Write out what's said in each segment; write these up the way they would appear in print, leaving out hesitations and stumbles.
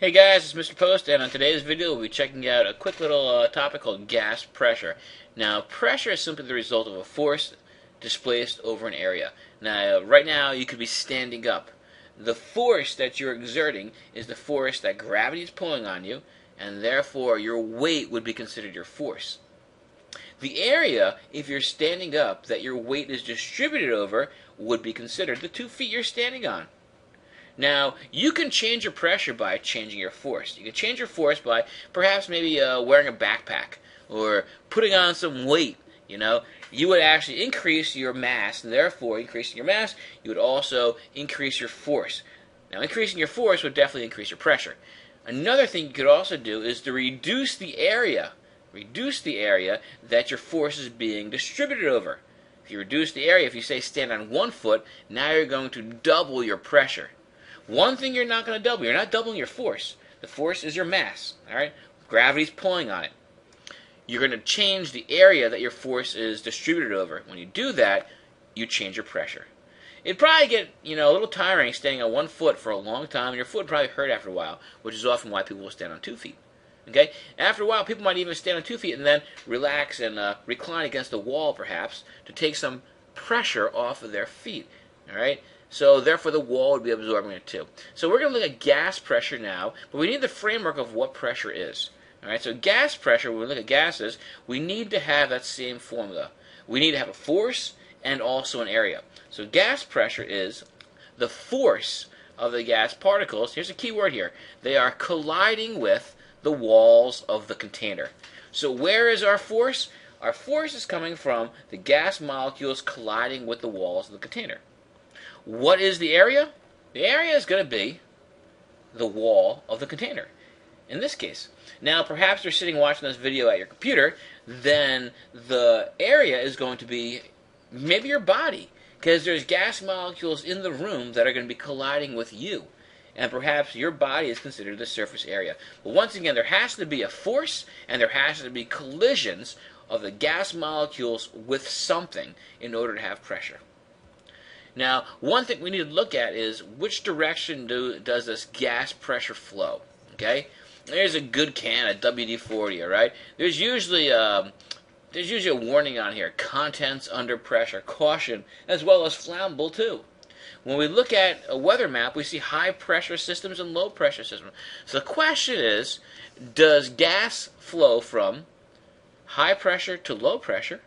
Hey guys, it's Mr. Post, and on today's video we'll be checking out a quick little topic called gas pressure. Now, pressure is simply the result of a force displaced over an area. Now, right now you could be standing up. The force that you're exerting is the force that gravity is pulling on you, and therefore your weight would be considered your force. The area, if you're standing up, that your weight is distributed over would be considered the 2 feet you're standing on. Now, you can change your pressure by changing your force. You can change your force by perhaps maybe wearing a backpack or putting on some weight. You would actually increase your mass, and therefore, increasing your mass, you would also increase your force. Now, increasing your force would definitely increase your pressure. Another thing you could also do is to reduce the area. Reduce the area that your force is being distributed over. If you reduce the area, if you say stand on 1 foot, now you're going to double your pressure. One thing you're not going to double, you're not doubling your force. The force is your mass, all right? Gravity's pulling on it. You're going to change the area that your force is distributed over. When you do that, you change your pressure. It'd probably get, a little tiring standing on 1 foot for a long time, and your foot would probably hurt after a while, which is often why people will stand on 2 feet. Okay? After a while, people might even stand on 2 feet and then relax and recline against the wall, perhaps, to take some pressure off of their feet. All right? So therefore the wall would be absorbing it too. So we're going to look at gas pressure now, but we need the framework of what pressure is. Alright, so gas pressure, when we look at gases, we need to have that same formula. We need to have a force and also an area. So gas pressure is the force of the gas particles. Here's a key word here. They are colliding with the walls of the container. So where is our force? Our force is coming from the gas molecules colliding with the walls of the container. What is the area? The area is going to be the wall of the container, in this case. Now, perhaps you're sitting watching this video at your computer, then the area is going to be maybe your body, because there's gas molecules in the room that are going to be colliding with you. And perhaps your body is considered the surface area. But once again, there has to be a force, and there has to be collisions of the gas molecules with something in order to have pressure. Now, one thing we need to look at is which direction does this gas pressure flow. Okay, there's a good can, a WD-40. All right, there's usually a warning on here: contents under pressure, caution, as well as flammable too. When we look at a weather map, we see high pressure systems and low pressure systems. So the question is, does gas flow from high pressure to low pressure,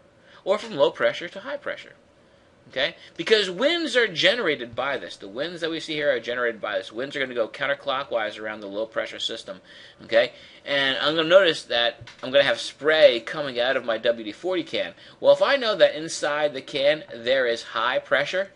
or from low pressure to high pressure? Okay? Because winds are generated by this. The winds that we see here are generated by this. Winds are going to go counterclockwise around the low pressure system. Okay? And I'm going to notice that I'm going to have spray coming out of my WD-40 can. Well, if I know that inside the can there is high pressure,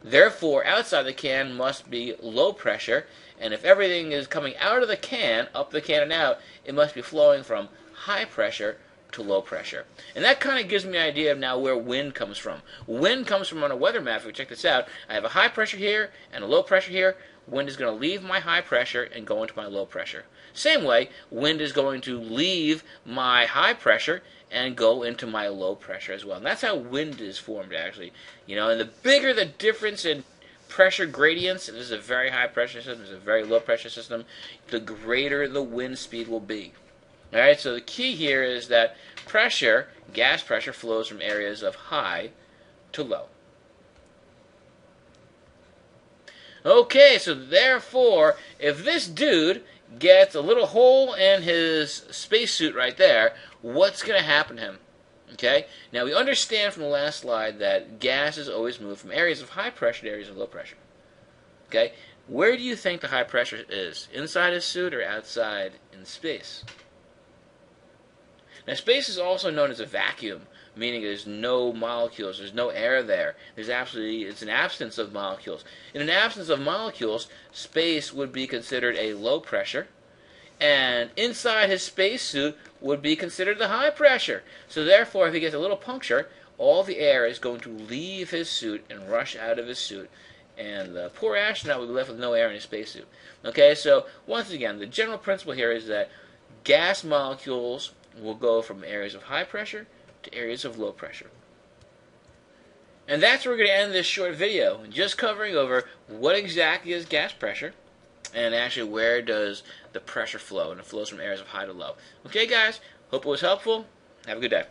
therefore outside the can must be low pressure. And if everything is coming out of the can, up the can and out, it must be flowing from high pressure to low pressure. And that kind of gives me an idea of now where wind comes from. Wind comes from on a weather map. If we check this out, I have a high pressure here and a low pressure here. Wind is going to leave my high pressure and go into my low pressure. Same way, wind is going to leave my high pressure and go into my low pressure as well. And that's how wind is formed, actually. And the bigger the difference in pressure gradients, if this is a very high pressure system, this is a very low pressure system, the greater the wind speed will be. Alright, so the key here is that pressure, gas pressure, flows from areas of high to low. Okay, so therefore, if this dude gets a little hole in his spacesuit right there, what's going to happen to him? Okay, now we understand from the last slide that gases always move from areas of high pressure to areas of low pressure. Okay, where do you think the high pressure is? Inside his suit or outside in space? Now, space is also known as a vacuum, meaning there's no molecules, there's no air there. It's an absence of molecules. In an absence of molecules, space would be considered a low pressure, and inside his spacesuit would be considered the high pressure. So therefore, if he gets a little puncture, all the air is going to leave his suit and rush out of his suit, and the poor astronaut will be left with no air in his spacesuit. Okay, so once again, the general principle here is that gas molecules will go from areas of high pressure to areas of low pressure. And that's where we're going to end this short video, just covering over what exactly is gas pressure, and actually where does the pressure flow, and it flows from areas of high to low. Okay, guys, hope it was helpful. Have a good day.